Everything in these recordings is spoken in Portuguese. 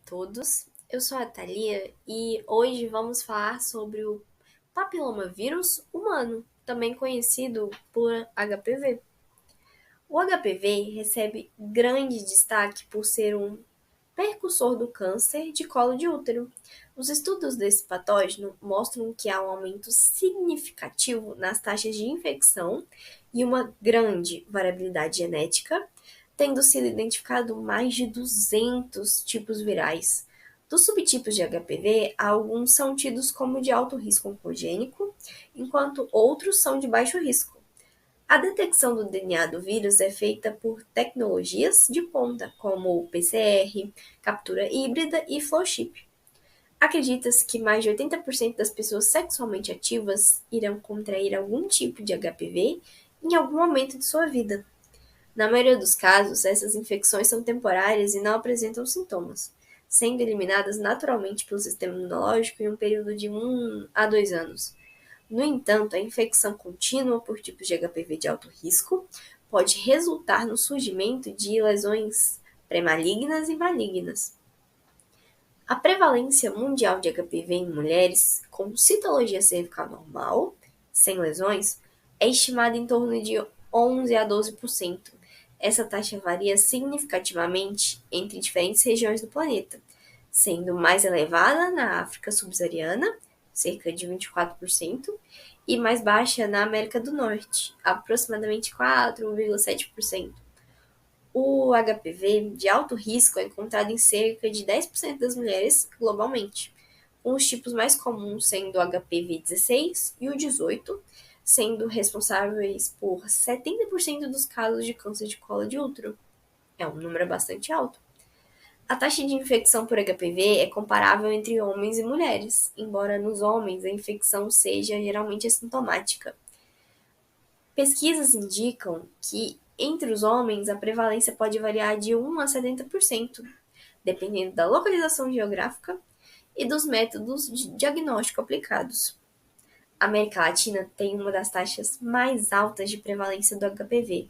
todos, eu sou a Thalia e hoje vamos falar sobre o papilomavírus humano, também conhecido por HPV. O HPV recebe grande destaque por ser um precursor do câncer de colo de útero. Os estudos desse patógeno mostram que há um aumento significativo nas taxas de infecção e uma grande variabilidade genética, tendo sido identificado mais de 200 tipos virais. Dos subtipos de HPV, alguns são tidos como de alto risco oncogênico, enquanto outros são de baixo risco. A detecção do DNA do vírus é feita por tecnologias de ponta, como o PCR, captura híbrida e flow chip. Acredita-se que mais de 80% das pessoas sexualmente ativas irão contrair algum tipo de HPV em algum momento de sua vida. Na maioria dos casos, essas infecções são temporárias e não apresentam sintomas, sendo eliminadas naturalmente pelo sistema imunológico em um período de 1 a 2 anos. No entanto, a infecção contínua por tipos de HPV de alto risco pode resultar no surgimento de lesões pré-malignas e malignas. A prevalência mundial de HPV em mulheres com citologia cervical normal, sem lesões, é estimada em torno de 11 a 12%. Essa taxa varia significativamente entre diferentes regiões do planeta, sendo mais elevada na África subsaariana, cerca de 24%, e mais baixa na América do Norte, aproximadamente 4,7%. O HPV de alto risco é encontrado em cerca de 10% das mulheres globalmente, com os tipos mais comuns sendo o HPV-16 e o 18, sendo responsáveis por 70% dos casos de câncer de colo de útero. É um número bastante alto. A taxa de infecção por HPV é comparável entre homens e mulheres, embora nos homens a infecção seja geralmente assintomática. Pesquisas indicam que entre os homens a prevalência pode variar de 1 a 70%, dependendo da localização geográfica e dos métodos de diagnóstico aplicados. A América Latina tem uma das taxas mais altas de prevalência do HPV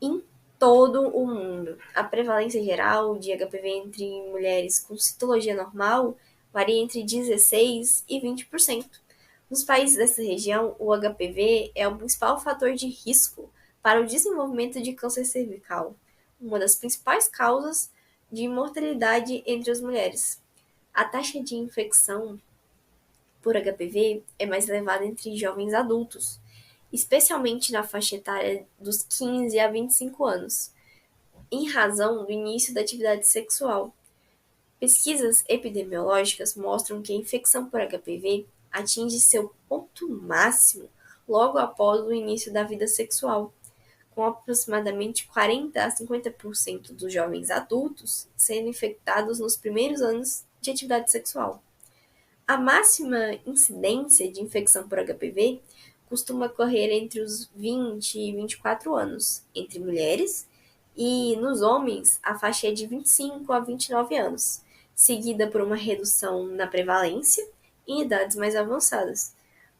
em todo o mundo. A prevalência geral de HPV entre mulheres com citologia normal varia entre 16% e 20%. Nos países dessa região, o HPV é o principal fator de risco para o desenvolvimento de câncer cervical, uma das principais causas de mortalidade entre as mulheres. A taxa de infecção por HPV é mais elevada entre jovens adultos, especialmente na faixa etária dos 15 a 25 anos, em razão do início da atividade sexual. Pesquisas epidemiológicas mostram que a infecção por HPV atinge seu ponto máximo logo após o início da vida sexual, com aproximadamente 40 a 50% dos jovens adultos sendo infectados nos primeiros anos de atividade sexual. A máxima incidência de infecção por HPV costuma ocorrer entre os 20 e 24 anos, entre mulheres, e nos homens a faixa é de 25 a 29 anos, seguida por uma redução na prevalência em idades mais avançadas.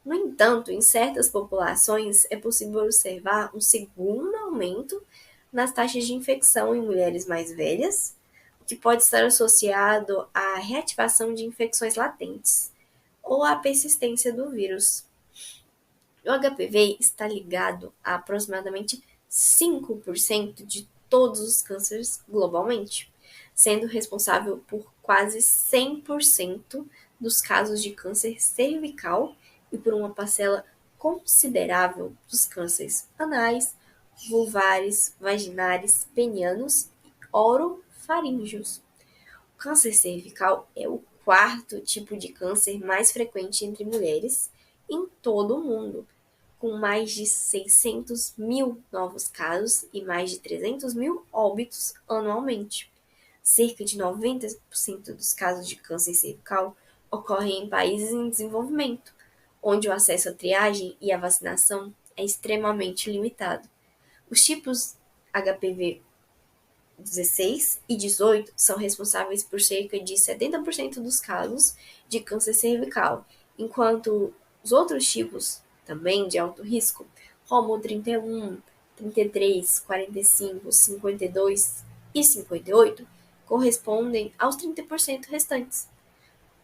No entanto, em certas populações é possível observar um segundo aumento nas taxas de infecção em mulheres mais velhas, o que pode estar associado à reativação de infecções latentes ou à persistência do vírus. O HPV está ligado a aproximadamente 5% de todos os cânceres globalmente, sendo responsável por quase 100% dos casos de câncer cervical e por uma parcela considerável dos cânceres anais, vulvares, vaginais, penianos e orofaríngeos. O câncer cervical é o quarto tipo de câncer mais frequente entre mulheres em todo o mundo, com mais de 600 mil novos casos e mais de 300 mil óbitos anualmente. Cerca de 90% dos casos de câncer cervical ocorrem em países em desenvolvimento, onde o acesso à triagem e à vacinação é extremamente limitado. Os tipos HPV 16 e 18 são responsáveis por cerca de 70% dos casos de câncer cervical, enquanto os outros tipos, também de alto risco, como 31, 33, 45, 52 e 58, correspondem aos 30% restantes.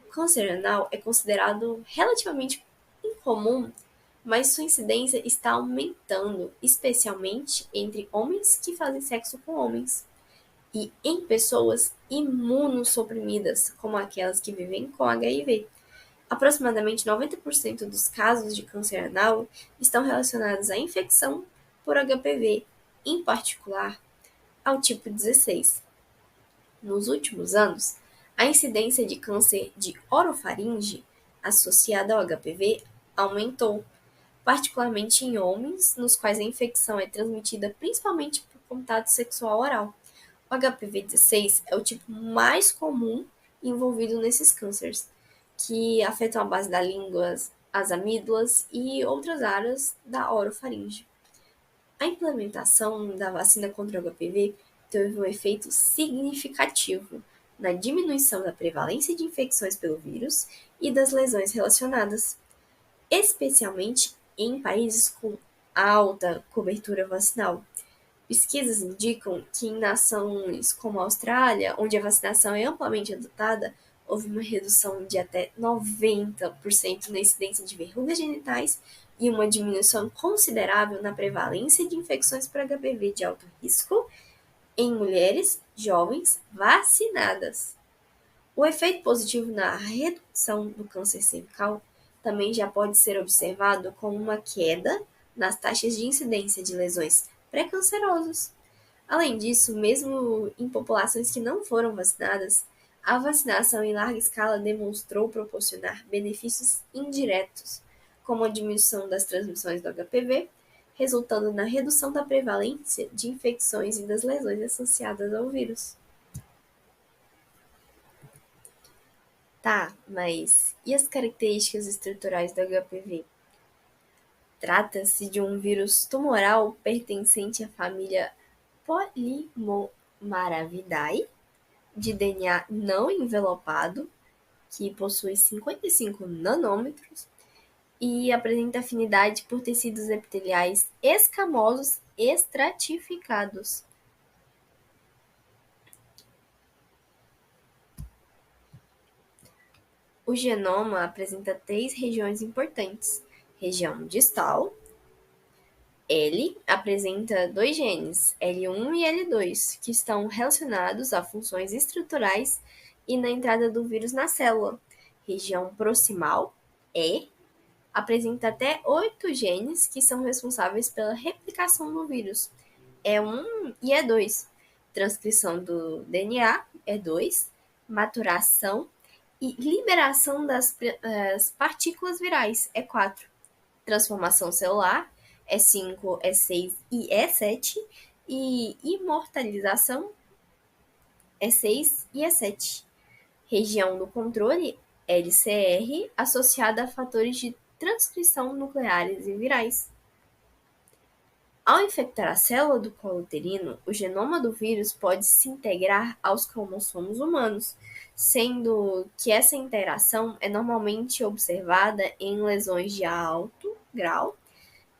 O câncer anal é considerado relativamente incomum, mas sua incidência está aumentando, especialmente entre homens que fazem sexo com homens e em pessoas imunossuprimidas, como aquelas que vivem com HIV. Aproximadamente 90% dos casos de câncer anal estão relacionados à infecção por HPV, em particular ao tipo 16. Nos últimos anos, a incidência de câncer de orofaringe associada ao HPV aumentou, particularmente em homens, nos quais a infecção é transmitida principalmente por contato sexual oral. O HPV-16 é o tipo mais comum envolvido nesses cânceres, que afetam a base da língua, as amígdalas e outras áreas da orofaringe. A implementação da vacina contra o HPV teve um efeito significativo na diminuição da prevalência de infecções pelo vírus e das lesões relacionadas, especialmente em países com alta cobertura vacinal. Pesquisas indicam que em nações como a Austrália, onde a vacinação é amplamente adotada, houve uma redução de até 90% na incidência de verrugas genitais e uma diminuição considerável na prevalência de infecções por HPV de alto risco em mulheres jovens vacinadas. O efeito positivo na redução do câncer cervical também já pode ser observado com uma queda nas taxas de incidência de lesões pré-cancerosas. Além disso, mesmo em populações que não foram vacinadas, a vacinação em larga escala demonstrou proporcionar benefícios indiretos, como a diminuição das transmissões do HPV, resultando na redução da prevalência de infecções e das lesões associadas ao vírus. Tá, mas e as características estruturais do HPV? Trata-se de um vírus tumoral pertencente à família Polymomaravidae, de DNA não envelopado, que possui 55 nanômetros e apresenta afinidade por tecidos epiteliais escamosos estratificados. O genoma apresenta 3 regiões importantes: região distal. L apresenta 2 genes, L1 e L2, que estão relacionados a funções estruturais e na entrada do vírus na célula. Região proximal, E, apresenta até 8 genes que são responsáveis pela replicação do vírus, E1 e E2, transcrição do DNA, E2, maturação e liberação das partículas virais, E4, transformação celular, E5, E6 e E7, e imortalização, E6 e E7. Região do controle, LCR, associada a fatores de transcrição nucleares e virais. Ao infectar a célula do colo uterino, o genoma do vírus pode se integrar aos cromossomos humanos, sendo que essa interação é normalmente observada em lesões de alto grau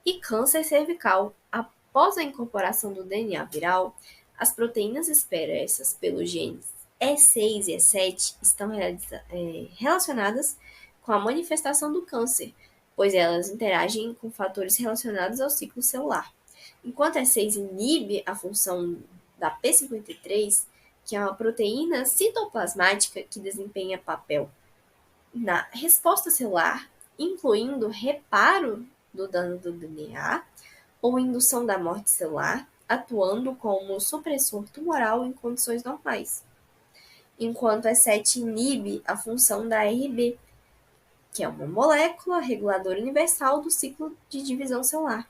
e câncer cervical. Após a incorporação do DNA viral, as proteínas expressas pelos genes E6 e E7 estão relacionadas com a manifestação do câncer, pois elas interagem com fatores relacionados ao ciclo celular. Enquanto E6 inibe a função da P53, que é uma proteína citoplasmática que desempenha papel na resposta celular, incluindo reparo do dano do DNA ou indução da morte celular, atuando como supressor tumoral em condições normais, enquanto E7 inibe a função da RB, que é uma molécula reguladora universal do ciclo de divisão celular.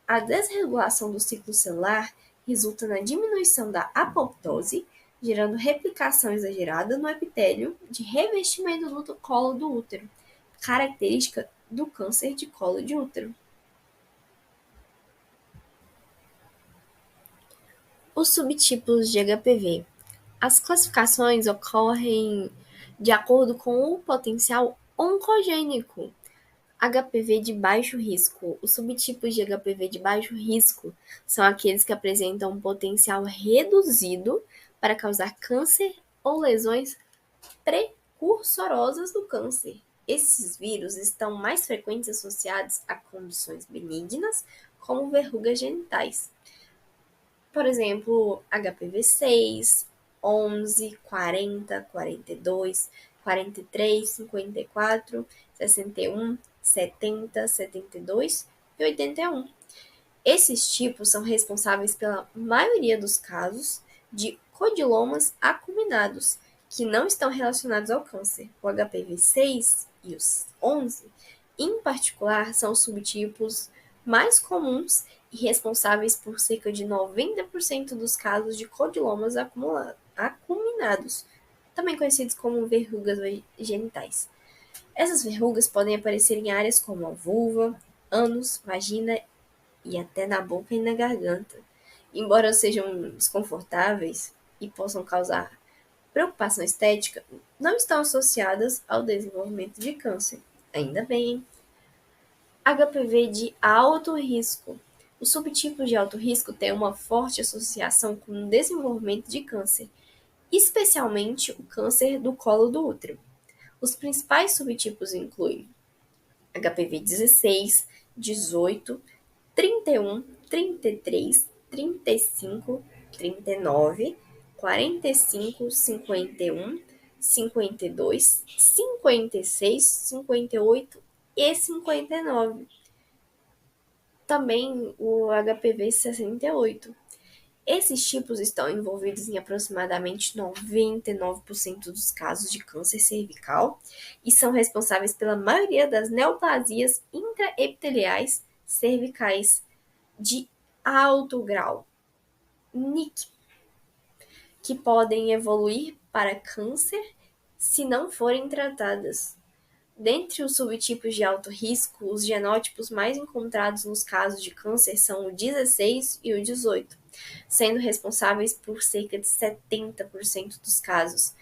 A desregulação do ciclo celular resulta na diminuição da apoptose, gerando replicação exagerada no epitélio de revestimento do colo do útero, característica do câncer de colo de útero. Os subtipos de HPV. As classificações ocorrem de acordo com o potencial oncogênico. HPV de baixo risco. Os subtipos de HPV de baixo risco são aqueles que apresentam um potencial reduzido para causar câncer ou lesões precursorosas do câncer. Esses vírus estão mais frequentes associados a condições benignas, como verrugas genitais. Por exemplo, HPV 6, 11, 40, 42, 43, 54, 61, 70, 72 e 81. Esses tipos são responsáveis pela maioria dos casos de codilomas acuminados, que não estão relacionados ao câncer. O HPV 6 e os 11, em particular, são os subtipos mais comuns e responsáveis por cerca de 90% dos casos de codilomas acuminados, também conhecidos como verrugas genitais. Essas verrugas podem aparecer em áreas como a vulva, ânus, vagina e até na boca e na garganta. Embora sejam desconfortáveis e possam causar preocupação estética, não estão associadas ao desenvolvimento de câncer. Ainda bem. HPV de alto risco. Os subtipos de alto risco têm uma forte associação com o desenvolvimento de câncer, especialmente o câncer do colo do útero. Os principais subtipos incluem HPV 16, 18, 31, 33, 35, 39, 45, 51, 52, 56, 58 e 59. Também o HPV 68. Esses tipos estão envolvidos em aproximadamente 99% dos casos de câncer cervical e são responsáveis pela maioria das neoplasias intraepiteliais cervicais de alto grau, NIC, que podem evoluir para câncer se não forem tratadas. Dentre os subtipos de alto risco, os genótipos mais encontrados nos casos de câncer são o 16 e o 18, sendo responsáveis por cerca de 70% dos casos.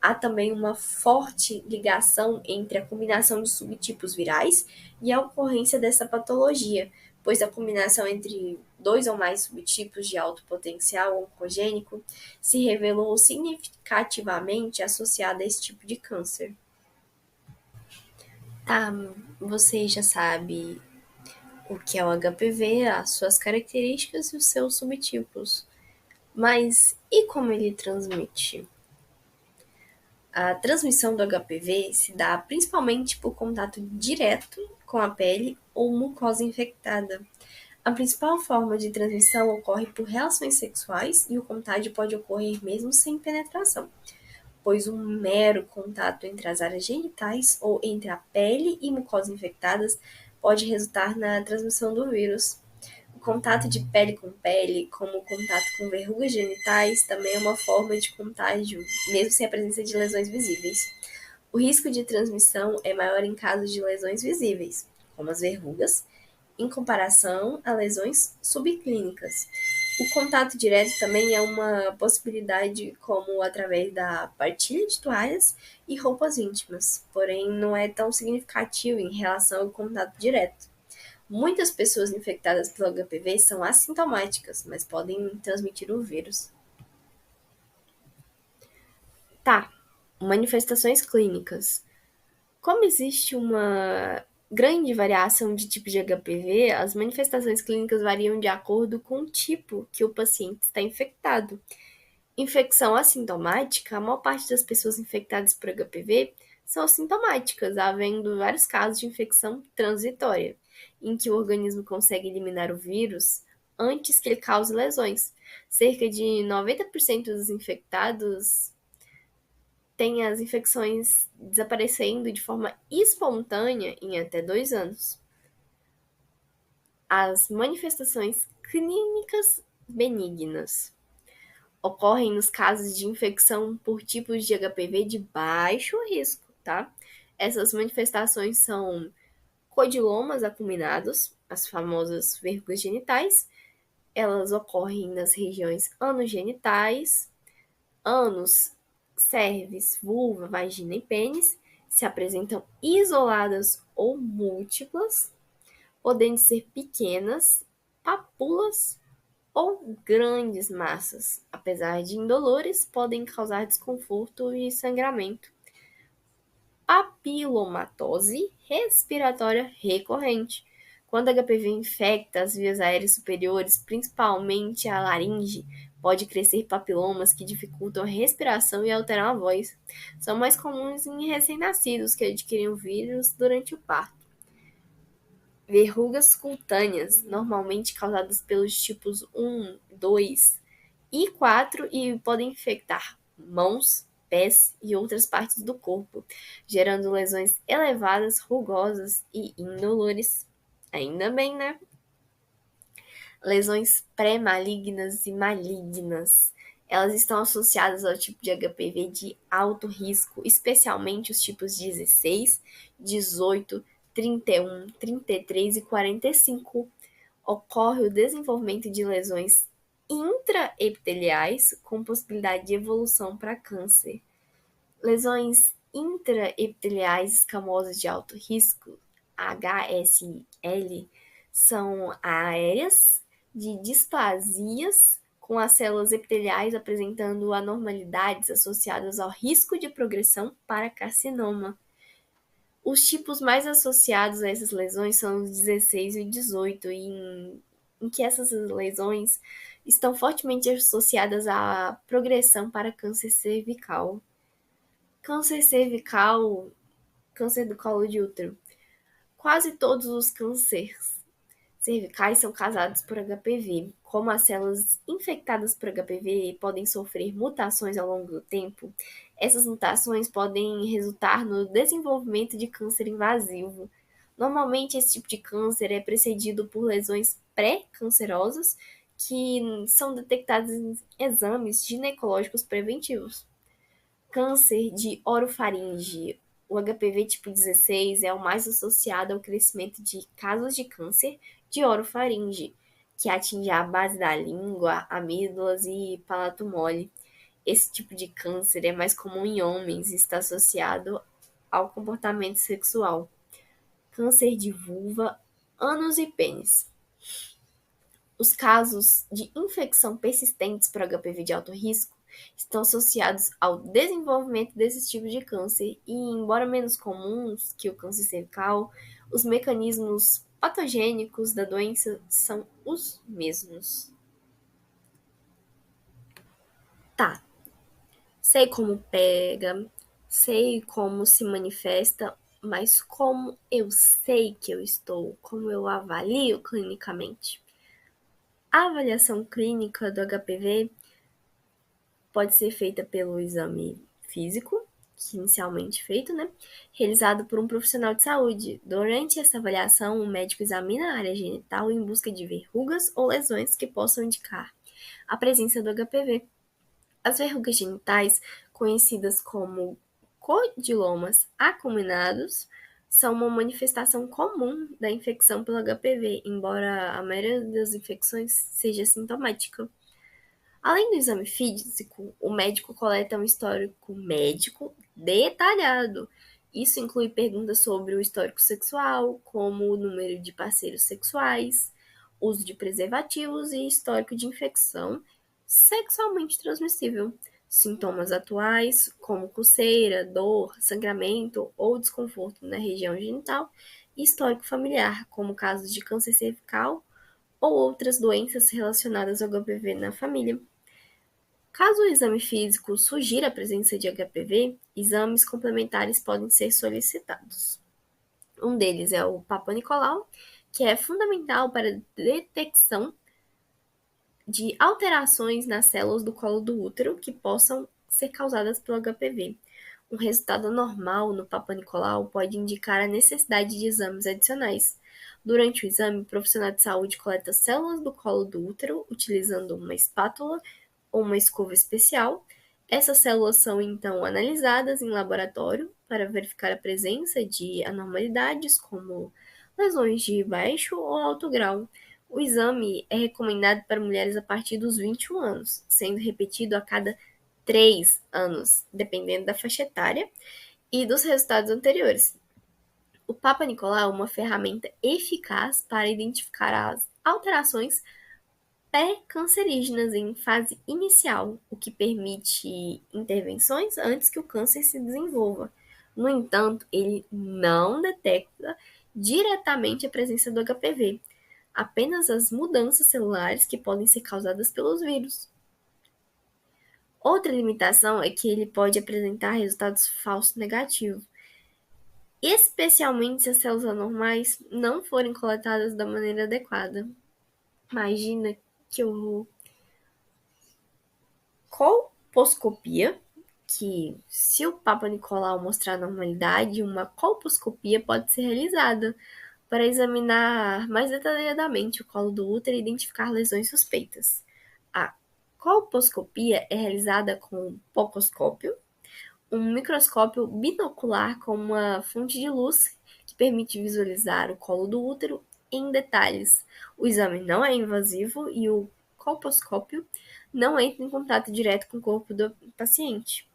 Há também uma forte ligação entre a combinação de subtipos virais e a ocorrência dessa patologia, pois a combinação entre dois ou mais subtipos de alto potencial oncogênico se revelou significativamente associada a esse tipo de câncer. Tá, você já sabe o que é o HPV, as suas características e os seus subtipos. Mas e como ele transmite? A transmissão do HPV se dá principalmente por contato direto com a pele ou mucosa infectada. A principal forma de transmissão ocorre por relações sexuais e o contágio pode ocorrer mesmo sem penetração, pois um mero contato entre as áreas genitais ou entre a pele e mucosas infectadas pode resultar na transmissão do vírus. O contato de pele com pele, como o contato com verrugas genitais, também é uma forma de contágio, mesmo sem a presença de lesões visíveis. O risco de transmissão é maior em casos de lesões visíveis, como as verrugas, em comparação a lesões subclínicas. O contato direto também é uma possibilidade, como através da partilha de toalhas e roupas íntimas, porém não é tão significativo em relação ao contato direto. Muitas pessoas infectadas pelo HPV são assintomáticas, mas podem transmitir o vírus. Tá, manifestações clínicas. Como existe uma grande variação de tipo de HPV, as manifestações clínicas variam de acordo com o tipo que o paciente está infectado. Infecção assintomática, a maior parte das pessoas infectadas por HPV são assintomáticas, havendo vários casos de infecção transitória, em que o organismo consegue eliminar o vírus antes que ele cause lesões. Cerca de 90% dos infectados têm as infecções desaparecendo de forma espontânea em até 2 anos. As manifestações clínicas benignas ocorrem nos casos de infecção por tipos de HPV de baixo risco, tá? Essas manifestações são codilomas acuminados, as famosas verrugas genitais. Elas ocorrem nas regiões anogenitais, ânus, cervix, vulva, vagina e pênis, se apresentam isoladas ou múltiplas, podendo ser pequenas, papulas ou grandes massas, apesar de indolores, podem causar desconforto e sangramento. Papilomatose respiratória recorrente. Quando HPV infecta as vias aéreas superiores, principalmente a laringe, pode crescer papilomas que dificultam a respiração e alteram a voz. São mais comuns em recém-nascidos que adquirem o vírus durante o parto. Verrugas cutâneas, normalmente causadas pelos tipos 1, 2 e 4 e podem infectar mãos, pés e outras partes do corpo, gerando lesões elevadas, rugosas e indolores. Ainda bem, né? Lesões pré-malignas e malignas. Elas estão associadas ao tipo de HPV de alto risco, especialmente os tipos 16, 18, 31, 33 e 45. Ocorre o desenvolvimento de lesões intraepiteliais com possibilidade de evolução para câncer. Lesões intraepiteliais escamosas de alto risco, HSL, são áreas de displasias com as células epiteliais apresentando anormalidades associadas ao risco de progressão para carcinoma. Os tipos mais associados a essas lesões são os 16 e 18, em que essas lesões estão fortemente associadas à progressão para câncer cervical. Câncer cervical, câncer do colo de útero. Quase todos os cânceres cervicais são causados por HPV. Como as células infectadas por HPV podem sofrer mutações ao longo do tempo, essas mutações podem resultar no desenvolvimento de câncer invasivo. Normalmente, esse tipo de câncer é precedido por lesões pré-cancerosas que são detectadas em exames ginecológicos preventivos. Câncer de orofaringe. O HPV tipo 16 é o mais associado ao crescimento de casos de câncer de orofaringe, que atinge a base da língua, amígdalas e palato mole. Esse tipo de câncer é mais comum em homens e está associado ao comportamento sexual. Câncer de vulva, ânus e pênis. Os casos de infecção persistentes por HPV de alto risco estão associados ao desenvolvimento desses tipos de câncer e, embora menos comuns que o câncer cervical, os mecanismos patogênicos da doença são os mesmos. Tá, sei como pega, sei como se manifesta, mas como eu sei que eu estou, como eu avalio clinicamente? A avaliação clínica do HPV pode ser feita pelo exame físico, que inicialmente feito, né? Realizado por um profissional de saúde. Durante essa avaliação, o médico examina a área genital em busca de verrugas ou lesões que possam indicar a presença do HPV. As verrugas genitais, conhecidas como codilomas acuminados, são uma manifestação comum da infecção pelo HPV, embora a maioria das infecções seja sintomática. Além do exame físico, o médico coleta um histórico médico detalhado. Isso inclui perguntas sobre o histórico sexual, como o número de parceiros sexuais, uso de preservativos e histórico de infecção sexualmente transmissível. Sintomas atuais, como coceira, dor, sangramento ou desconforto na região genital, e histórico familiar, como casos de câncer cervical ou outras doenças relacionadas ao HPV na família. Caso o exame físico sugira a presença de HPV, exames complementares podem ser solicitados. Um deles é o Papa Nicolau, que é fundamental para a detecção de alterações nas células do colo do útero que possam ser causadas pelo HPV. Um resultado normal no Papa Nicolau pode indicar a necessidade de exames adicionais. Durante o exame, o profissional de saúde coleta células do colo do útero utilizando uma espátula ou uma escova especial. Essas células são então analisadas em laboratório para verificar a presença de anormalidades como lesões de baixo ou alto grau. O exame é recomendado para mulheres a partir dos 21 anos, sendo repetido a cada 3 anos, dependendo da faixa etária e dos resultados anteriores. O Papa Nicolau é uma ferramenta eficaz para identificar as alterações pré-cancerígenas em fase inicial, o que permite intervenções antes que o câncer se desenvolva. No entanto, ele não detecta diretamente a presença do HPV, apenas as mudanças celulares que podem ser causadas pelos vírus. Outra limitação é que ele pode apresentar resultados falsos negativos, especialmente se as células anormais não forem coletadas da maneira adequada. Imagina que horror! Colposcopia, que se o Papa Nicolau mostrar normalidade, uma colposcopia pode ser realizada para examinar mais detalhadamente o colo do útero e identificar lesões suspeitas. A colposcopia é realizada com um pocoscópio, um microscópio binocular com uma fonte de luz que permite visualizar o colo do útero em detalhes. O exame não é invasivo e o colposcópio não entra em contato direto com o corpo do paciente.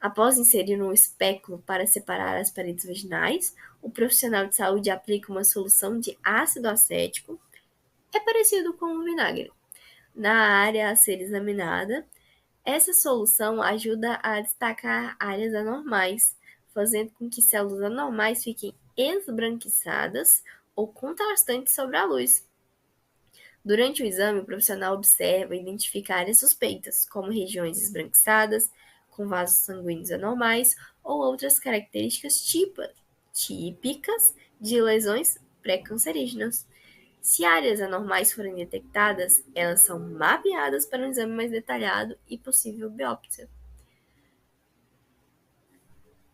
Após inserir um espéculo para separar as paredes vaginais, o profissional de saúde aplica uma solução de ácido acético, é parecido com o vinagre, na área a ser examinada. Essa solução ajuda a destacar áreas anormais, fazendo com que células anormais fiquem esbranquiçadas ou contrastantes sobre a luz. Durante o exame, o profissional observa e identifica áreas suspeitas, como regiões esbranquiçadas, com vasos sanguíneos anormais ou outras características típicas de lesões pré-cancerígenas. Se áreas anormais forem detectadas, elas são mapeadas para um exame mais detalhado e possível biópsia.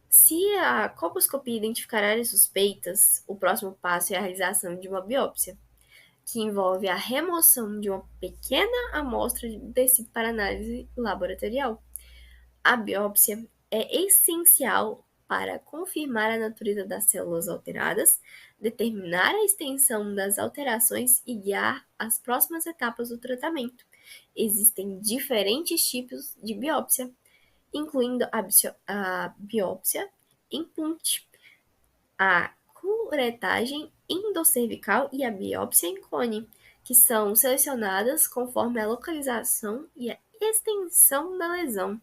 Se a colposcopia identificar áreas suspeitas, o próximo passo é a realização de uma biópsia, que envolve a remoção de uma pequena amostra de tecido para análise laboratorial. A biópsia é essencial para confirmar a natureza das células alteradas, determinar a extensão das alterações e guiar as próximas etapas do tratamento. Existem diferentes tipos de biópsia, incluindo a biópsia em punte, a curetagem endocervical e a biópsia em cone, que são selecionadas conforme a localização e a extensão da lesão.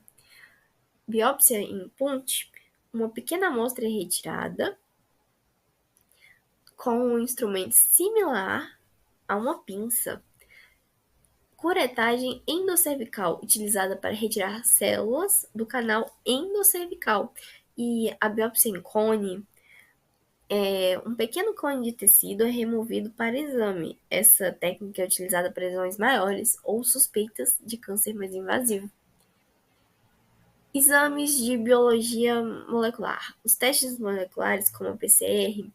Biópsia em punte, uma pequena amostra é retirada com um instrumento similar a uma pinça. Curetagem endocervical, utilizada para retirar células do canal endocervical. E a biópsia em cone, um pequeno cone de tecido é removido para exame. Essa técnica é utilizada para lesões maiores ou suspeitas de câncer mais invasivo. Exames de biologia molecular. Os testes moleculares, como a PCR,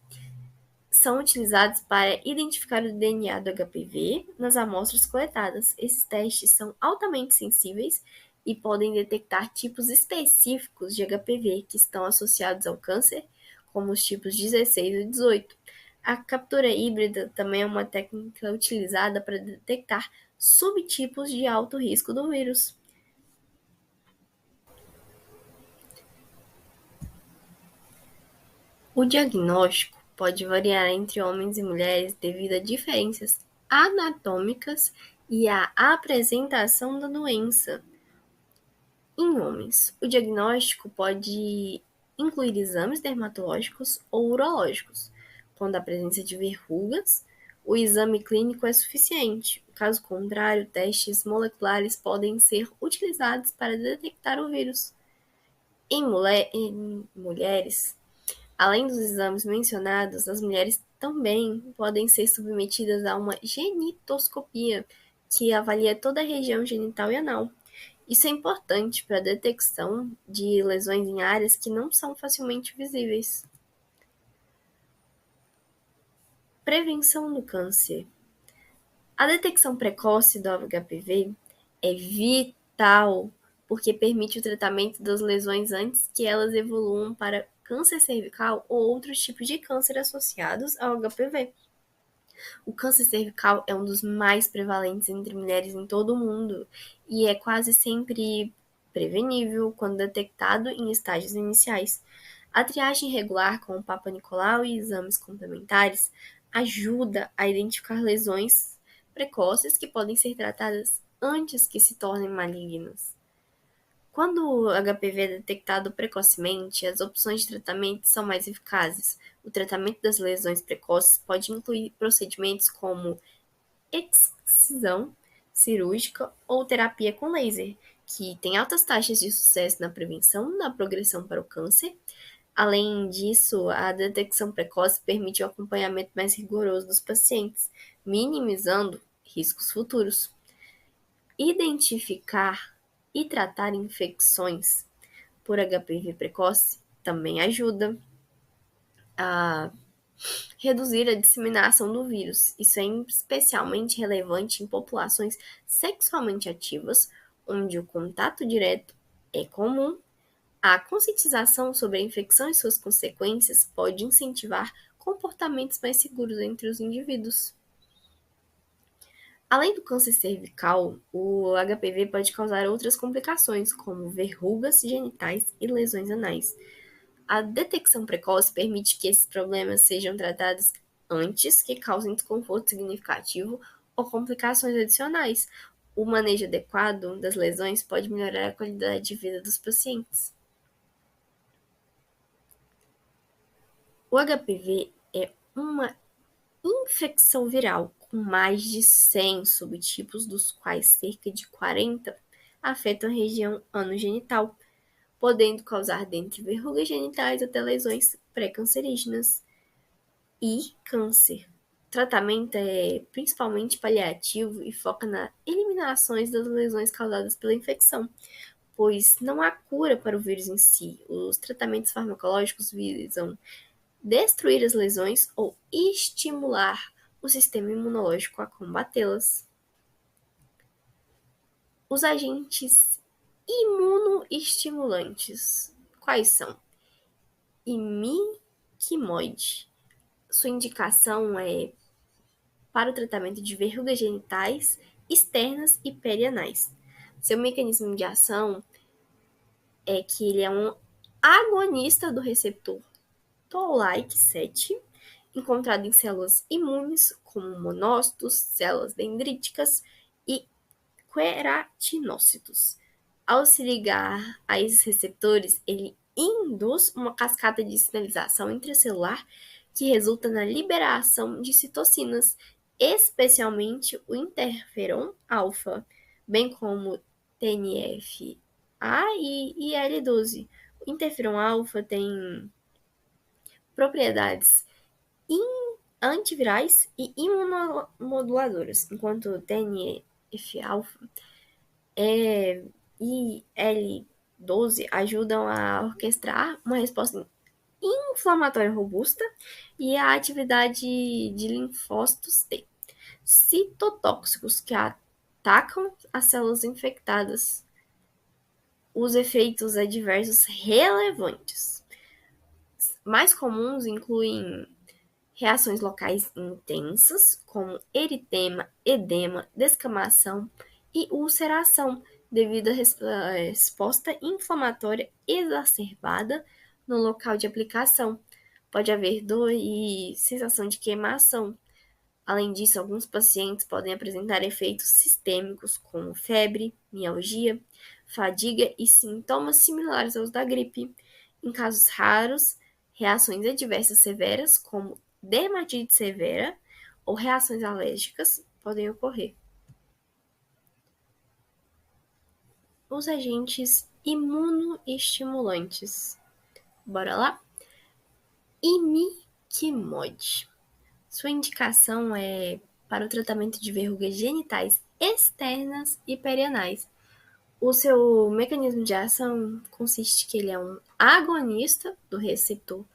são utilizados para identificar o DNA do HPV nas amostras coletadas. Esses testes são altamente sensíveis e podem detectar tipos específicos de HPV que estão associados ao câncer, como os tipos 16 e 18. A captura híbrida também é uma técnica utilizada para detectar subtipos de alto risco do vírus. O diagnóstico pode variar entre homens e mulheres devido a diferenças anatômicas e à apresentação da doença. Em homens, o diagnóstico pode incluir exames dermatológicos ou urológicos. Quando há presença de verrugas, o exame clínico é suficiente. Caso contrário, testes moleculares podem ser utilizados para detectar o vírus. Em mulheres, além dos exames mencionados, as mulheres também podem ser submetidas a uma genitoscopia, que avalia toda a região genital e anal. Isso é importante para a detecção de lesões em áreas que não são facilmente visíveis. Prevenção do câncer. A detecção precoce do HPV é vital, porque permite o tratamento das lesões antes que elas evoluam para câncer cervical ou outros tipos de câncer associados ao HPV. O câncer cervical é um dos mais prevalentes entre mulheres em todo o mundo e é quase sempre prevenível quando detectado em estágios iniciais. A triagem regular com o Papa Nicolau e exames complementares ajuda a identificar lesões precoces que podem ser tratadas antes que se tornem malignas. Quando o HPV é detectado precocemente, as opções de tratamento são mais eficazes. O tratamento das lesões precoces pode incluir procedimentos como excisão cirúrgica ou terapia com laser, que tem altas taxas de sucesso na prevenção da progressão para o câncer. Além disso, a detecção precoce permite o acompanhamento mais rigoroso dos pacientes, minimizando riscos futuros. Identificar e tratar infecções por HPV precoce também ajuda a reduzir a disseminação do vírus. Isso é especialmente relevante em populações sexualmente ativas, onde o contato direto é comum. A conscientização sobre a infecção e suas consequências pode incentivar comportamentos mais seguros entre os indivíduos. Além do câncer cervical, o HPV pode causar outras complicações, como verrugas genitais e lesões anais. A detecção precoce permite que esses problemas sejam tratados antes que causem desconforto significativo ou complicações adicionais. O manejo adequado das lesões pode melhorar a qualidade de vida dos pacientes. O HPV é uma infecção viral com mais de 100 subtipos, dos quais cerca de 40 afetam a região anogenital, podendo causar dentre verrugas genitais até lesões pré-cancerígenas e câncer. O tratamento é principalmente paliativo e foca na eliminação das lesões causadas pela infecção, pois não há cura para o vírus em si. Os tratamentos farmacológicos visam destruir as lesões ou estimular o sistema imunológico a combatê-las. Os agentes imunoestimulantes. Quais são? Imiquimod. Sua indicação é para o tratamento de verrugas genitais externas e perianais. Seu mecanismo de ação é que ele é um agonista do receptor Toll-like 7, encontrado em células imunes, como monócitos, células dendríticas e queratinócitos. Ao se ligar a esses receptores, ele induz uma cascata de sinalização intracelular que resulta na liberação de citocinas, especialmente o interferon alfa, bem como TNF-A e IL-12. O interferon alfa tem propriedades antivirais e imunomoduladoras, enquanto o TNF-alfa e IL-12 ajudam a orquestrar uma resposta inflamatória robusta e a atividade de linfócitos T, citotóxicos que atacam as células infectadas. Os efeitos adversos relevantes mais comuns incluem reações locais intensas, como eritema, edema, descamação e ulceração, devido à resposta inflamatória exacerbada no local de aplicação. Pode haver dor e sensação de queimação. Além disso, alguns pacientes podem apresentar efeitos sistêmicos, como febre, mialgia, fadiga e sintomas similares aos da gripe. Em casos raros, reações adversas severas, como dermatite severa ou reações alérgicas, podem ocorrer. Os agentes imunoestimulantes. Bora lá? Imiquimod. Sua indicação é para o tratamento de verrugas genitais externas e perianais. O seu mecanismo de ação consiste que ele é um agonista do receptor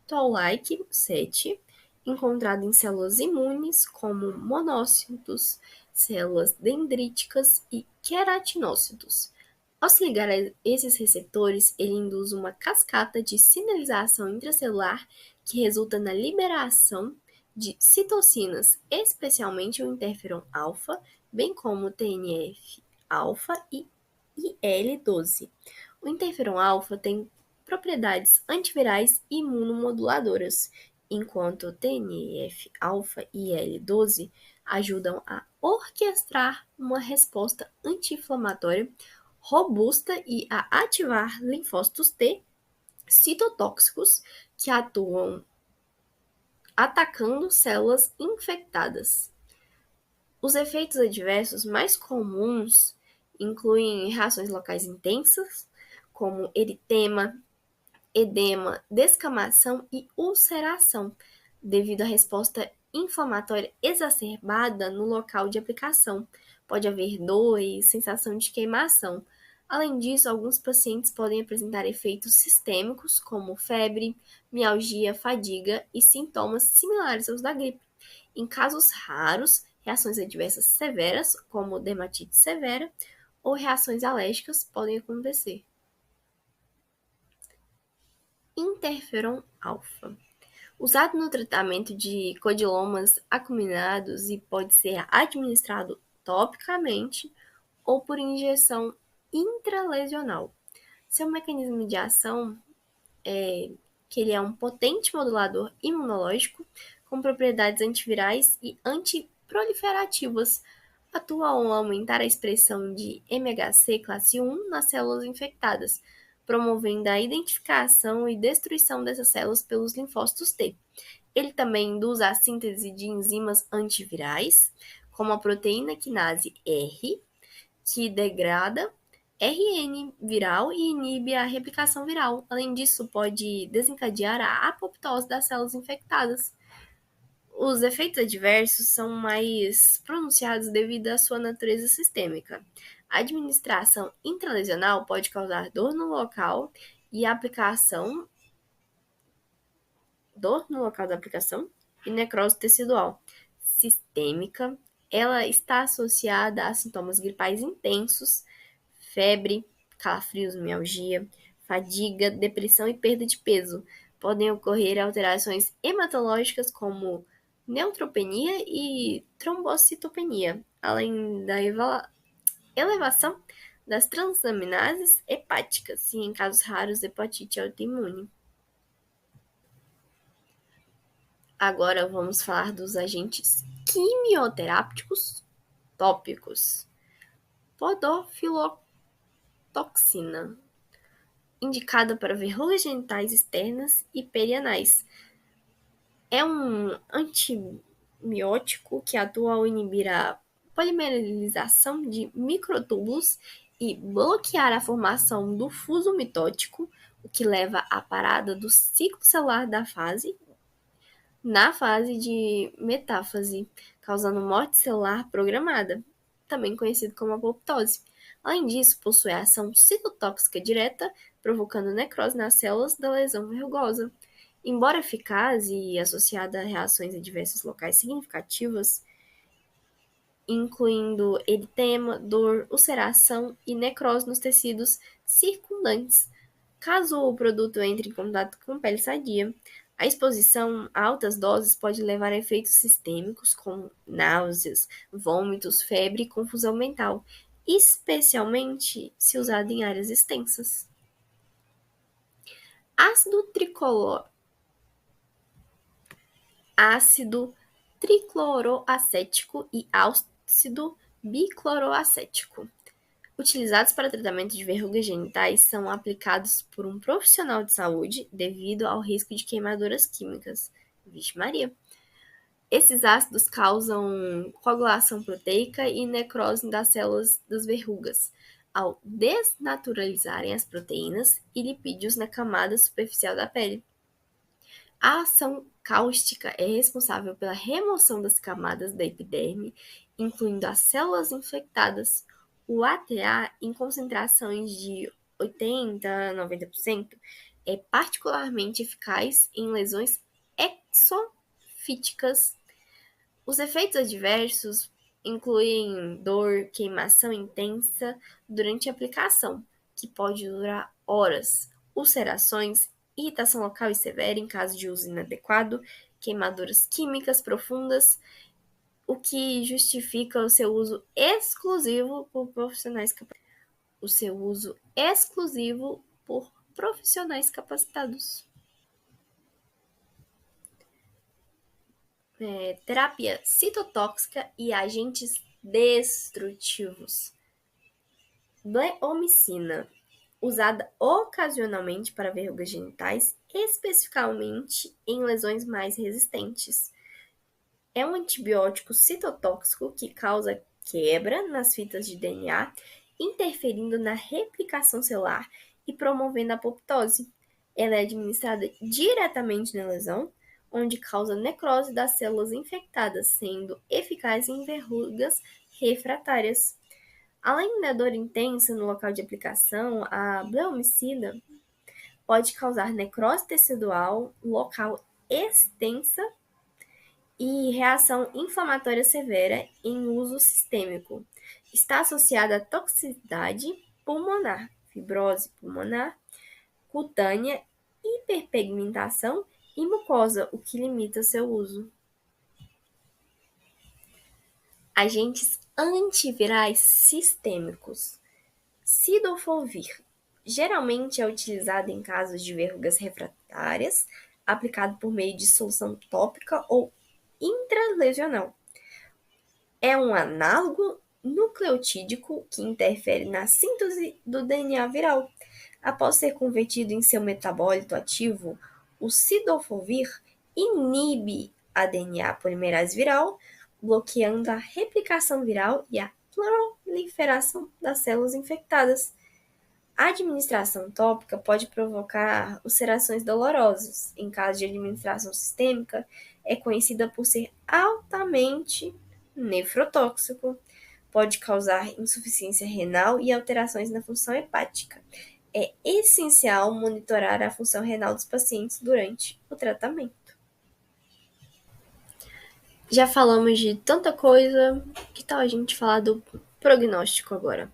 Toll-like 7, encontrado em células imunes como monócitos, células dendríticas e queratinócitos. Ao se ligar a esses receptores, ele induz uma cascata de sinalização intracelular que resulta na liberação de citocinas, especialmente o interferon alfa, bem como o TNF-alfa e IL-12. O interferon alfa tem propriedades antivirais e imunomoduladoras, enquanto TNF-alfa e IL-12 ajudam a orquestrar uma resposta anti-inflamatória robusta e a ativar linfócitos T citotóxicos que atuam atacando células infectadas. Os efeitos adversos mais comuns incluem reações locais intensas, como eritema, edema, descamação e ulceração, devido à resposta inflamatória exacerbada no local de aplicação. Pode haver dor e sensação de queimação. Além disso, alguns pacientes podem apresentar efeitos sistêmicos, como febre, mialgia, fadiga e sintomas similares aos da gripe. Em casos raros, reações adversas severas, como dermatite severa, ou reações alérgicas podem acontecer. Interferon alfa. Usado no tratamento de codilomas acuminados e pode ser administrado topicamente ou por injeção intralesional. Seu mecanismo de ação é que ele é um potente modulador imunológico com propriedades antivirais e antiproliferativas. Atua ao aumentar a expressão de MHC classe 1 nas células infectadas, promovendo a identificação e destruição dessas células pelos linfócitos T. Ele também induz a síntese de enzimas antivirais, como a proteína quinase R, que degrada RN viral e inibe a replicação viral. Além disso, pode desencadear a apoptose das células infectadas. Os efeitos adversos são mais pronunciados devido à sua natureza sistêmica. A administração intralesional pode causar dor no local da aplicação e necrose tecidual. Sistêmica, ela está associada a sintomas gripais intensos, febre, calafrios, mialgia, fadiga, depressão e perda de peso. Podem ocorrer alterações hematológicas como neutropenia e trombocitopenia, além da elevação das transaminases hepáticas e, em casos raros, hepatite autoimune. Agora vamos falar dos agentes quimioterápicos tópicos. Podofilotoxina, indicada para verrugas genitais externas e perianais. É um antibiótico que atua ao inibir a polimerização de microtúbulos e bloquear a formação do fuso mitótico, o que leva à parada do ciclo celular na fase de metáfase, causando morte celular programada, também conhecido como apoptose. Além disso, possui ação citotóxica direta, provocando necrose nas células da lesão verrugosa. Embora eficaz e associada a reações adversas locais significativas, incluindo eritema, dor, ulceração e necrose nos tecidos circundantes. Caso o produto entre em contato com pele sadia, a exposição a altas doses pode levar a efeitos sistêmicos como náuseas, vômitos, febre e confusão mental, especialmente se usado em áreas extensas. Ácido tricloroacético e ácido bicloroacético, utilizados para tratamento de verrugas genitais, são aplicados por um profissional de saúde devido ao risco de queimaduras químicas. Vixe Maria! Esses ácidos causam coagulação proteica e necrose das células das verrugas, ao desnaturalizarem as proteínas e lipídios na camada superficial da pele. A ação cáustica é responsável pela remoção das camadas da epiderme, incluindo as células infectadas. O ATA, em concentrações de 80 a 90%, é particularmente eficaz em lesões exofíticas. Os efeitos adversos incluem dor, queimação intensa durante a aplicação, que pode durar horas, ulcerações, irritação local e severa em caso de uso inadequado, queimaduras químicas profundas, o que justifica o seu uso exclusivo por profissionais capacitados. terapia citotóxica e agentes destrutivos. Bleomicina, usada ocasionalmente para verrugas genitais, especificamente em lesões mais resistentes. É um antibiótico citotóxico que causa quebra nas fitas de DNA, interferindo na replicação celular e promovendo a apoptose. Ela é administrada diretamente na lesão, onde causa necrose das células infectadas, sendo eficaz em verrugas refratárias. Além da dor intensa no local de aplicação, a bleomicina pode causar necrose tecidual local extensa e reação inflamatória severa em uso sistêmico. Está associada à toxicidade pulmonar, fibrose pulmonar, cutânea, hiperpigmentação e mucosa, o que limita seu uso. Agentes antivirais sistêmicos. Cidofovir. Geralmente é utilizado em casos de verrugas refratárias, aplicado por meio de solução tópica ou intralesional. É um análogo nucleotídico que interfere na síntese do DNA viral. Após ser convertido em seu metabólito ativo, o cidofovir inibe a DNA polimerase viral, bloqueando a replicação viral e a proliferação das células infectadas. A administração tópica pode provocar ulcerações dolorosas. Em caso de administração sistêmica, é conhecida por ser altamente nefrotóxico, pode causar insuficiência renal e alterações na função hepática. É essencial monitorar a função renal dos pacientes durante o tratamento. Já falamos de tanta coisa, que tal a gente falar do prognóstico agora?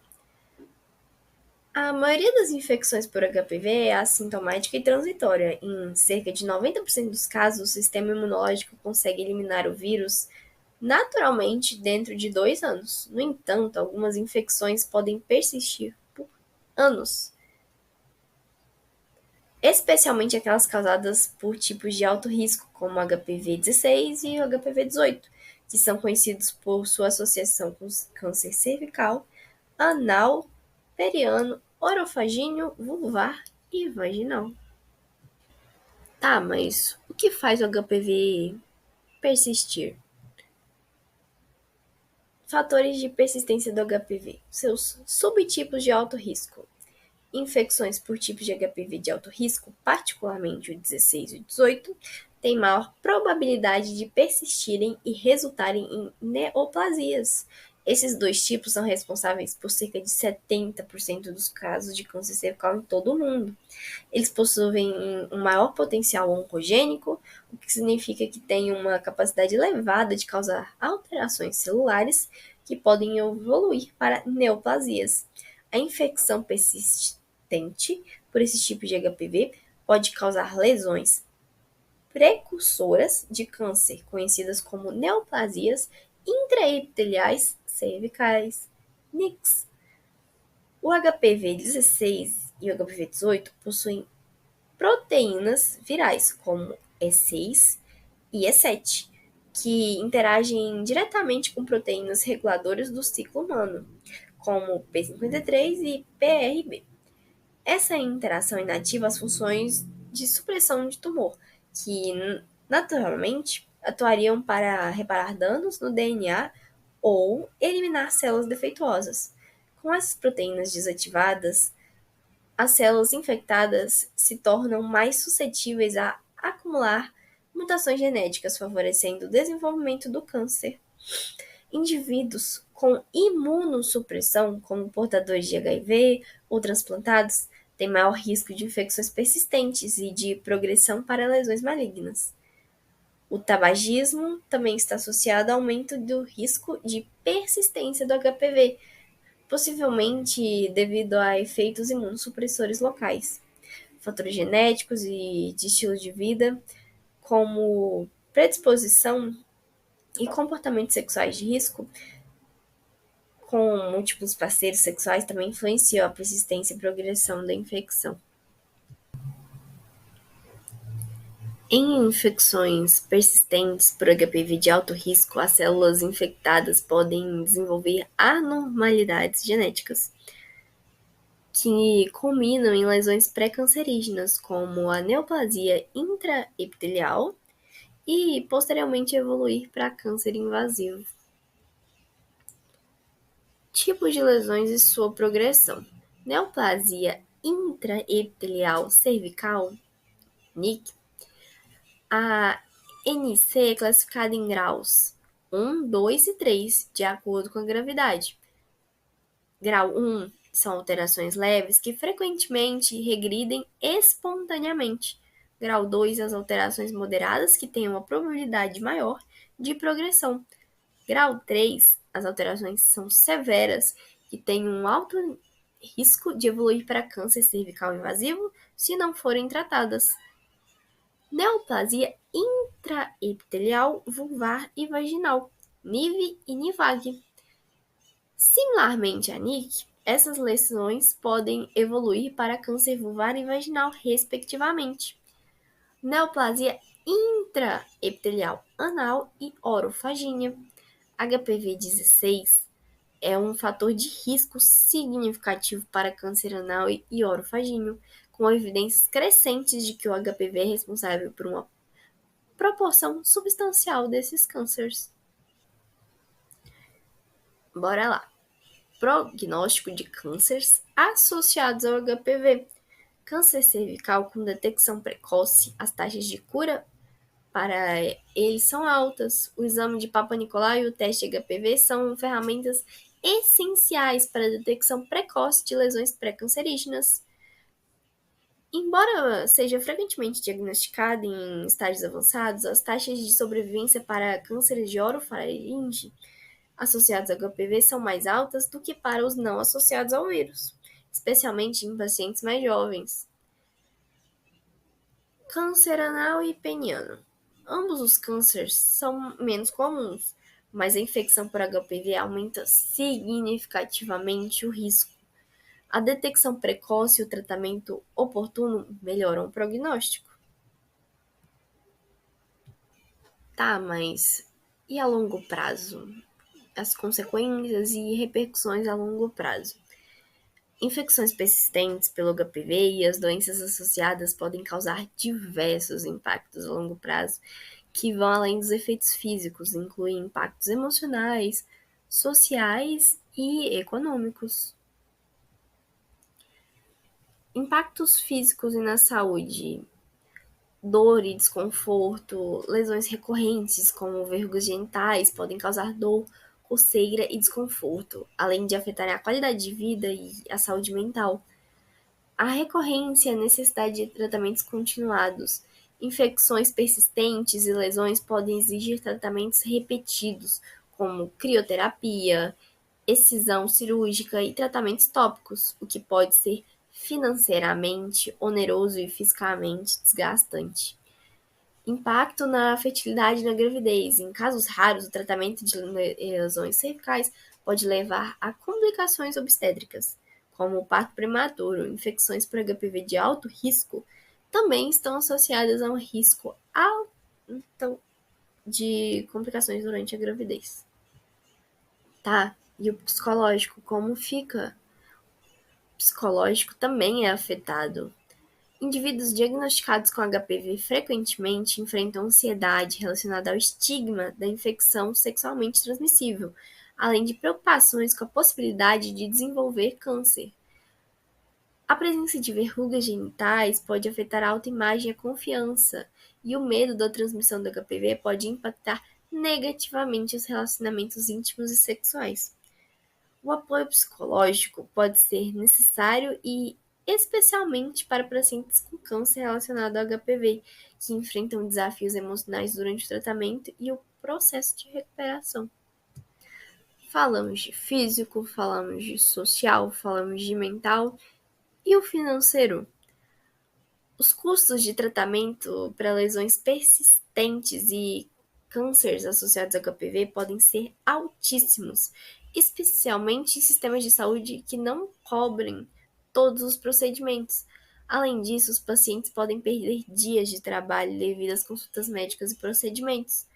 A maioria das infecções por HPV é assintomática e transitória. Em cerca de 90% dos casos, o sistema imunológico consegue eliminar o vírus naturalmente dentro de 2 anos. No entanto, algumas infecções podem persistir por anos, especialmente aquelas causadas por tipos de alto risco, como o HPV-16 e o HPV-18, que são conhecidos por sua associação com câncer cervical, anal, periano, orofagíneo, vulvar e vaginal. Tá, mas o que faz o HPV persistir? Fatores de persistência do HPV. Seus subtipos de alto risco. Infecções por tipos de HPV de alto risco, particularmente o 16 e o 18, têm maior probabilidade de persistirem e resultarem em neoplasias. Esses 2 tipos são responsáveis por cerca de 70% dos casos de câncer cervical em todo o mundo. Eles possuem um maior potencial oncogênico, o que significa que têm uma capacidade elevada de causar alterações celulares que podem evoluir para neoplasias. A infecção persistente por esse tipo de HPV pode causar lesões precursoras de câncer, conhecidas como neoplasias intraepiteliais cervicais, NICs. O HPV-16 e o HPV-18 possuem proteínas virais, como E6 e E7, que interagem diretamente com proteínas reguladoras do ciclo humano, como P53 e PRB. Essa interação inativa as funções de supressão de tumor, que naturalmente atuariam para reparar danos no DNA ou eliminar células defeituosas. Com essas proteínas desativadas, as células infectadas se tornam mais suscetíveis a acumular mutações genéticas, favorecendo o desenvolvimento do câncer. Indivíduos com imunossupressão, como portadores de HIV ou transplantados, têm maior risco de infecções persistentes e de progressão para lesões malignas. O tabagismo também está associado ao aumento do risco de persistência do HPV, possivelmente devido a efeitos imunossupressores locais. Fatores genéticos e de estilo de vida, como predisposição e comportamentos sexuais de risco, com múltiplos parceiros sexuais, também influenciam a persistência e progressão da infecção. Em infecções persistentes por HPV de alto risco, as células infectadas podem desenvolver anormalidades genéticas que culminam em lesões pré-cancerígenas, como a neoplasia intraepitelial, e posteriormente evoluir para câncer invasivo. Tipos de lesões e sua progressão. Neoplasia intraepitelial cervical, NIC. A NC é classificada em graus 1, 2 e 3, de acordo com a gravidade. Grau 1 são alterações leves que frequentemente regridem espontaneamente. Grau 2, as alterações moderadas que têm uma probabilidade maior de progressão. Grau 3, as alterações são severas, que têm um alto risco de evoluir para câncer cervical invasivo se não forem tratadas. Neoplasia intraepitelial vulvar e vaginal, NIV e NIVAG. Similarmente à NIC, essas lesões podem evoluir para câncer vulvar e vaginal, respectivamente. Neoplasia intraepitelial anal e orofaginha. HPV-16 é um fator de risco significativo para câncer anal e orofagíneo, com evidências crescentes de que o HPV é responsável por uma proporção substancial desses cânceres. Bora lá. Prognóstico de cânceres associados ao HPV. Câncer cervical com detecção precoce, as taxas de cura para eles são altas. O exame de Papa Nicolau e o teste HPV são ferramentas essenciais para a detecção precoce de lesões pré-cancerígenas. Embora seja frequentemente diagnosticado em estágios avançados, as taxas de sobrevivência para cânceres de orofaringe associados ao HPV são mais altas do que para os não associados ao vírus, especialmente em pacientes mais jovens. Câncer anal e peniano. Ambos os cânceres são menos comuns, mas a infecção por HPV aumenta significativamente o risco. A detecção precoce e o tratamento oportuno melhoram o prognóstico. Tá, mas e a longo prazo? As consequências e repercussões a longo prazo. Infecções persistentes pelo HPV e as doenças associadas podem causar diversos impactos a longo prazo, que vão além dos efeitos físicos, incluem impactos emocionais, sociais e econômicos. Impactos físicos e na saúde. Dor e desconforto, lesões recorrentes, como verrugas genitais, podem causar dor, coceira e desconforto, além de afetarem a qualidade de vida e a saúde mental. A recorrência e a necessidade de tratamentos continuados. Infecções persistentes e lesões podem exigir tratamentos repetidos, como crioterapia, excisão cirúrgica e tratamentos tópicos, o que pode ser financeiramente oneroso e fisicamente desgastante. Impacto na fertilidade e na gravidez. Em casos raros, o tratamento de lesões cervicais pode levar a complicações obstétricas, como o parto prematuro. Infecções por HPV de alto risco também estão associadas a um risco alto de complicações durante a gravidez. Tá? E o psicológico, como fica? O psicológico também é afetado. Indivíduos diagnosticados com HPV frequentemente enfrentam ansiedade relacionada ao estigma da infecção sexualmente transmissível, além de preocupações com a possibilidade de desenvolver câncer. A presença de verrugas genitais pode afetar a autoimagem e a confiança, e o medo da transmissão do HPV pode impactar negativamente os relacionamentos íntimos e sexuais. O apoio psicológico pode ser necessário e especialmente para pacientes com câncer relacionado ao HPV, que enfrentam desafios emocionais durante o tratamento e o processo de recuperação. Falamos de físico, falamos de social, falamos de mental e o financeiro. Os custos de tratamento para lesões persistentes e cânceres associados ao HPV podem ser altíssimos, especialmente em sistemas de saúde que não cobrem todos os procedimentos. Além disso, os pacientes podem perder dias de trabalho devido às consultas médicas e procedimentos.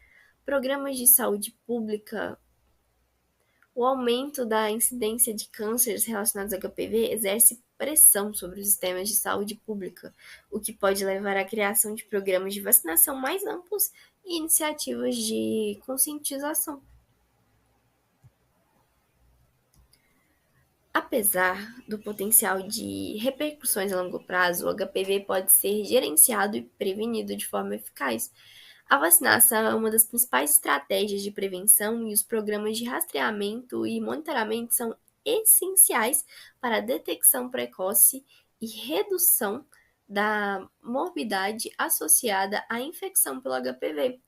Programas de saúde pública. O aumento da incidência de cânceres relacionados ao HPV exerce pressão sobre os sistemas de saúde pública, o que pode levar à criação de programas de vacinação mais amplos e iniciativas de conscientização. Apesar do potencial de repercussões a longo prazo, o HPV pode ser gerenciado e prevenido de forma eficaz. A vacinação é uma das principais estratégias de prevenção e os programas de rastreamento e monitoramento são essenciais para a detecção precoce e redução da morbidade associada à infecção pelo HPV.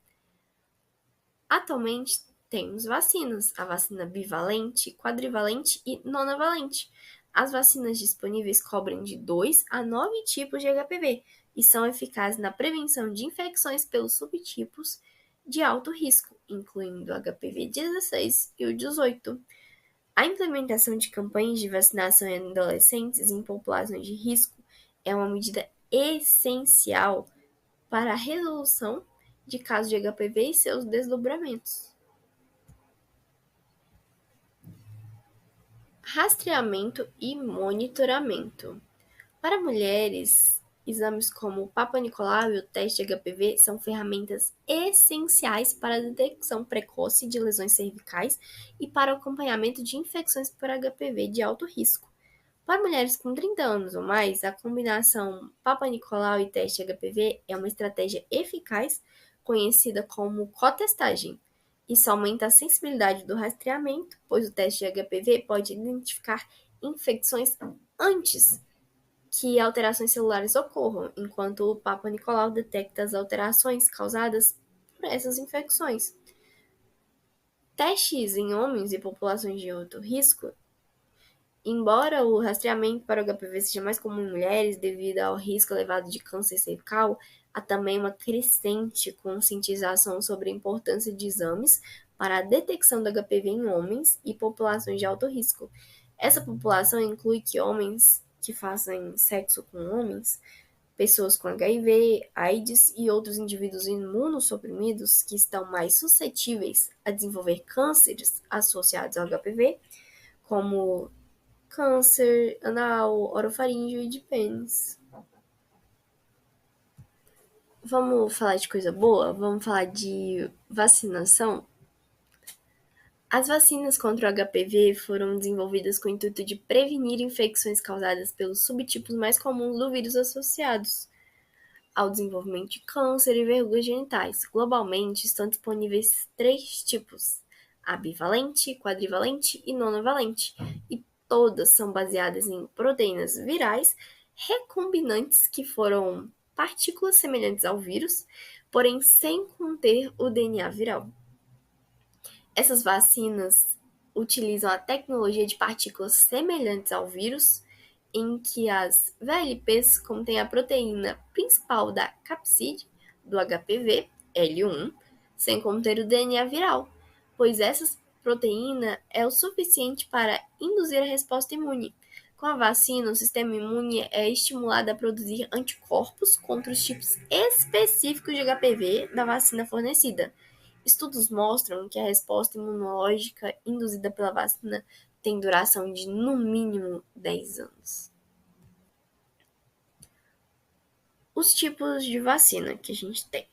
Atualmente, temos vacinas, a vacina bivalente, quadrivalente e nonavalente. As vacinas disponíveis cobrem de 2 a 9 tipos de HPV e são eficazes na prevenção de infecções pelos subtipos de alto risco, incluindo o HPV 16 e o 18. A implementação de campanhas de vacinação em adolescentes em populações de risco é uma medida essencial para a resolução de casos de HPV e seus desdobramentos. Rastreamento e monitoramento. Para mulheres, exames como o Papa Nicolau e o teste de HPV são ferramentas essenciais para a detecção precoce de lesões cervicais e para o acompanhamento de infecções por HPV de alto risco. Para mulheres com 30 anos ou mais, a combinação Papa Nicolau e teste HPV é uma estratégia eficaz, conhecida como cotestagem. Isso aumenta a sensibilidade do rastreamento, pois o teste de HPV pode identificar infecções antes que alterações celulares ocorram, enquanto o Papa Nicolau detecta as alterações causadas por essas infecções. Testes em homens e populações de alto risco. Embora o rastreamento para o HPV seja mais comum em mulheres devido ao risco elevado de câncer cervical, há também uma crescente conscientização sobre a importância de exames para a detecção do HPV em homens e populações de alto risco. Essa população inclui que homens que fazem sexo com homens, pessoas com HIV, AIDS e outros indivíduos imunossuprimidos que estão mais suscetíveis a desenvolver cânceres associados ao HPV, como câncer anal, orofaríngeo e de pênis. Vamos falar de coisa boa? Vamos falar de vacinação? As vacinas contra o HPV foram desenvolvidas com o intuito de prevenir infecções causadas pelos subtipos mais comuns do vírus associados ao desenvolvimento de câncer e verrugas genitais. Globalmente, estão disponíveis 3 tipos: a bivalente, quadrivalente e nonavalente, e todas são baseadas em proteínas virais recombinantes que foram partículas semelhantes ao vírus, porém sem conter o DNA viral. Essas vacinas utilizam a tecnologia de partículas semelhantes ao vírus, em que as VLPs contêm a proteína principal da capside do HPV, L1, sem conter o DNA viral, pois essa proteína é o suficiente para induzir a resposta imune. Com a vacina, o sistema imune é estimulado a produzir anticorpos contra os tipos específicos de HPV da vacina fornecida. Estudos mostram que a resposta imunológica induzida pela vacina tem duração de no mínimo 10 anos. Os tipos de vacina que a gente tem.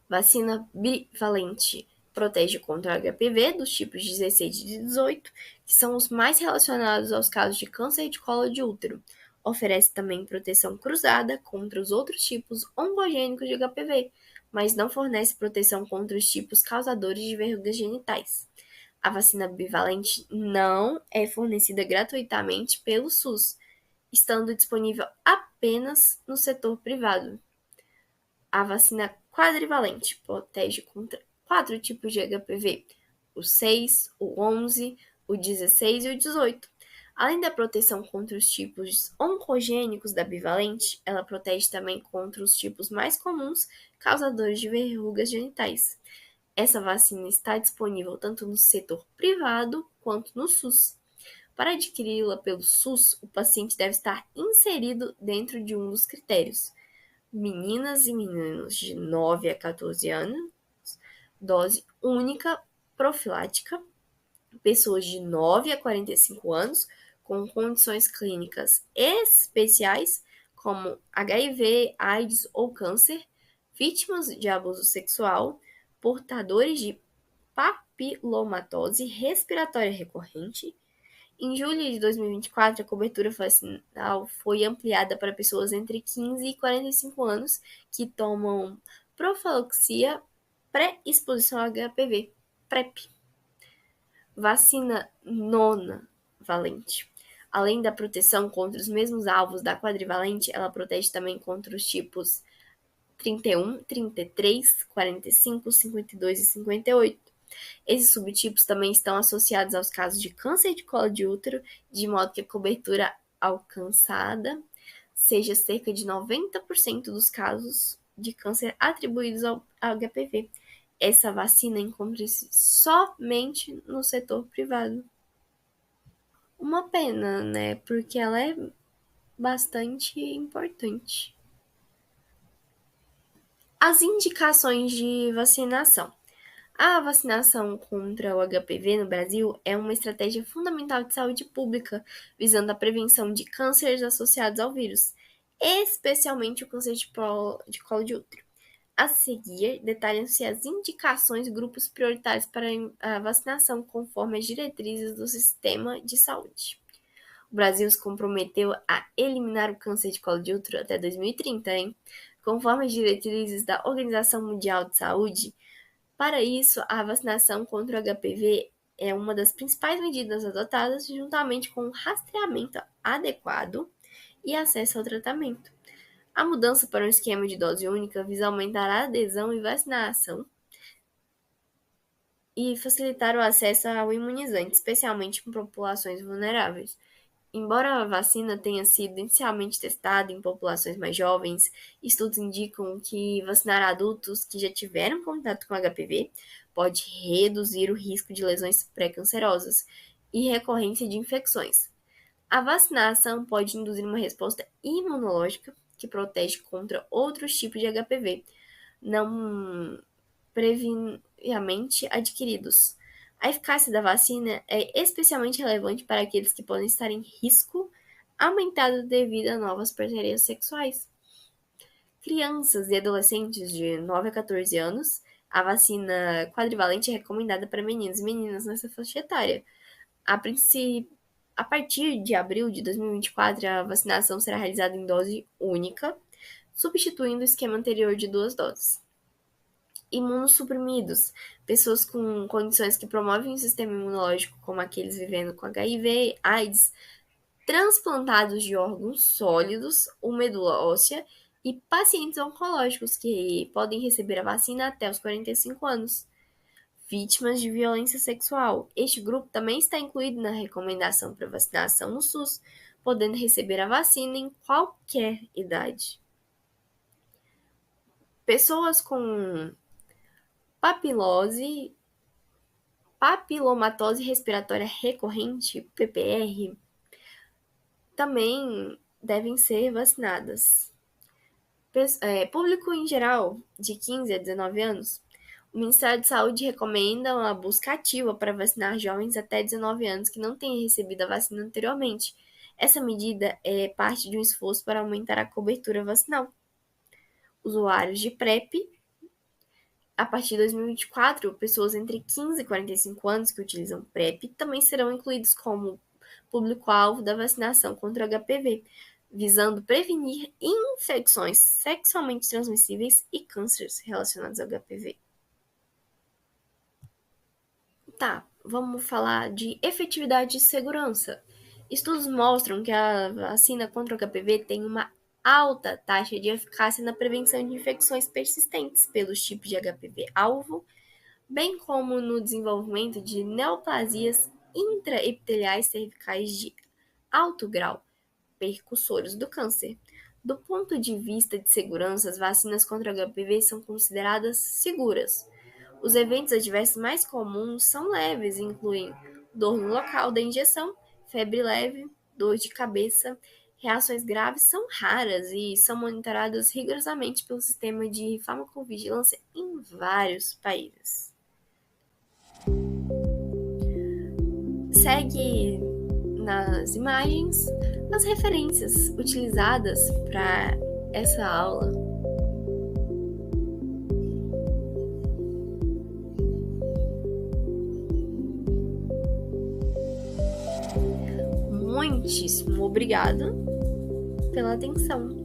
Vacina bivalente protege contra HPV dos tipos 16 e 18, que são os mais relacionados aos casos de câncer de colo de útero. Oferece também proteção cruzada contra os outros tipos oncogênicos de HPV, mas não fornece proteção contra os tipos causadores de verrugas genitais. A vacina bivalente não é fornecida gratuitamente pelo SUS, estando disponível apenas no setor privado. A vacina quadrivalente protege contra 4 tipos de HPV: o 6, o 11, o 16 e o 18. Além da proteção contra os tipos oncogênicos da bivalente, ela protege também contra os tipos mais comuns causadores de verrugas genitais. Essa vacina está disponível tanto no setor privado quanto no SUS. Para adquiri-la pelo SUS, o paciente deve estar inserido dentro de um dos critérios: meninas e meninos de 9 a 14 anos, dose única profilática, pessoas de 9 a 45 anos com condições clínicas especiais, como HIV, AIDS ou câncer, vítimas de abuso sexual, portadores de papilomatose respiratória recorrente. Em julho de 2024, a cobertura vacinal foi ampliada para pessoas entre 15 e 45 anos que tomam profilaxia pré-exposição a HPV, PrEP. Vacina nonavalente. Além da proteção contra os mesmos alvos da quadrivalente, ela protege também contra os tipos 31, 33, 45, 52 e 58. Esses subtipos também estão associados aos casos de câncer de colo de útero, de modo que a cobertura alcançada seja cerca de 90% dos casos de câncer atribuídos ao HPV. Essa vacina encontra-se somente no setor privado. Uma pena, né? Porque ela é bastante importante. As indicações de vacinação. A vacinação contra o HPV no Brasil é uma estratégia fundamental de saúde pública, visando a prevenção de cânceres associados ao vírus, especialmente o câncer de colo de útero. A seguir, detalham-se as indicações e grupos prioritários para a vacinação, conforme as diretrizes do Sistema de Saúde. O Brasil se comprometeu a eliminar o câncer de colo de útero até 2030, hein? Conforme as diretrizes da Organização Mundial de Saúde. Para isso, a vacinação contra o HPV é uma das principais medidas adotadas, juntamente com o rastreamento adequado e acesso ao tratamento. A mudança para um esquema de dose única visa aumentar a adesão e vacinação e facilitar o acesso ao imunizante, especialmente em populações vulneráveis. Embora a vacina tenha sido inicialmente testada em populações mais jovens, estudos indicam que vacinar adultos que já tiveram contato com HPV pode reduzir o risco de lesões pré-cancerosas e recorrência de infecções. A vacinação pode induzir uma resposta imunológica que protege contra outros tipos de HPV, não previamente adquiridos. A eficácia da vacina é especialmente relevante para aqueles que podem estar em risco aumentado devido a novas parcerias sexuais. Crianças e adolescentes de 9 a 14 anos, a vacina quadrivalente é recomendada para meninos e meninas nessa faixa etária. A partir de abril de 2024, a vacinação será realizada em dose única, substituindo o esquema anterior de 2 doses. Imunossuprimidos, pessoas com condições que promovem o sistema imunológico, como aqueles vivendo com HIV, AIDS, transplantados de órgãos sólidos ou medula óssea e pacientes oncológicos que podem receber a vacina até os 45 anos. Vítimas de violência sexual. Este grupo também está incluído na recomendação para vacinação no SUS, podendo receber a vacina em qualquer idade. Pessoas com papilomatose respiratória recorrente, PPR, também devem ser vacinadas. Público em geral, de 15 a 19 anos, o Ministério da Saúde recomenda uma busca ativa para vacinar jovens até 19 anos que não tenham recebido a vacina anteriormente. Essa medida é parte de um esforço para aumentar a cobertura vacinal. Usuários de PrEP. A partir de 2024, pessoas entre 15 e 45 anos que utilizam PrEP também serão incluídos como público-alvo da vacinação contra o HPV, visando prevenir infecções sexualmente transmissíveis e cânceres relacionados ao HPV. Tá, vamos falar de efetividade e segurança. Estudos mostram que a vacina contra o HPV tem uma alta taxa de eficácia na prevenção de infecções persistentes pelos tipos de HPV-alvo, bem como no desenvolvimento de neoplasias intraepiteliais cervicais de alto grau, precursores do câncer. Do ponto de vista de segurança, as vacinas contra o HPV são consideradas seguras. Os eventos adversos mais comuns são leves e incluem dor no local da injeção, febre leve, dor de cabeça. Reações graves são raras e são monitoradas rigorosamente pelo sistema de farmacovigilância em vários países. Segue nas imagens as referências utilizadas para essa aula. Muitíssimo obrigada pela atenção.